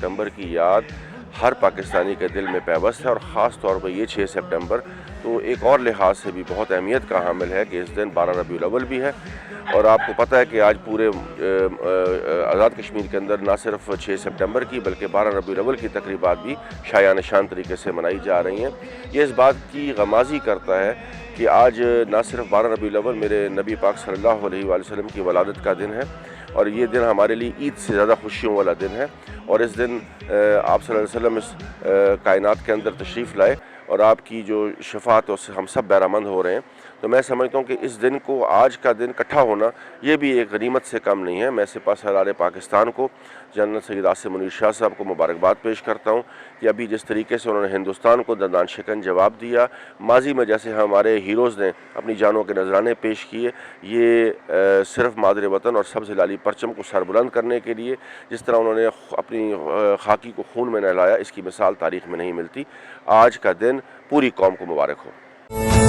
सितंबर की याद हर पाकिस्तानी के दिल में पैबस्त है और ख़ास तौर पर ये 6 सितंबर तो एक और लिहाज से भी बहुत अहमियत का हामिल है कि इस दिन 12 रबीउल अव्वल भी है। और आपको पता है कि आज पूरे आज़ाद कश्मीर के अंदर ना सिर्फ 6 सितंबर की बल्कि 12 रबीउल अव्वल की तकरीबात भी शायान शान तरीके से मनाई जा रही हैं। ये इस बात की गमाज़ी करता है कि आज ना सिर्फ 12 रबीउल अव्वल मेरे नबी पाक सल्लल्लाहु अलैहि वसल्लम की वलादत का दिन है और ये दिन हमारे लिए ईद से ज़्यादा खुशियों वाला दिन है। और इस दिन आप सल्लल्लाहु अलैहि वसल्लम इस कायनात के अंदर तशरीफ़ लाए और आपकी जो शफ़ाअत उससे हम सब बहरामंद हो रहे हैं। तो मैं समझता हूँ कि इस दिन को, आज का दिन इकट्ठा होना, ये भी एक गनीमत से कम नहीं है। मैं सिपा सालार पाकिस्तान को जनरल सैयद आसिम मुनीर शाह साहब को मुबारकबाद पेश करता हूँ कि अभी जिस तरीके से उन्होंने हिंदुस्तान को दंदान शिकन जवाब दिया, माजी में जैसे हमारे हीरोज़ ने अपनी जानों के नजराने पेश किए, ये सिर्फ मादर वतन और सब्ज़ हिलाली परचम को सरबुलंद करने के लिए जिस तरह उन्होंने अपनी खाकी को खून में नहलाया, इसकी मिसाल तारीख़ में नहीं मिलती। आज का दिन पूरी कौम को मुबारक हो।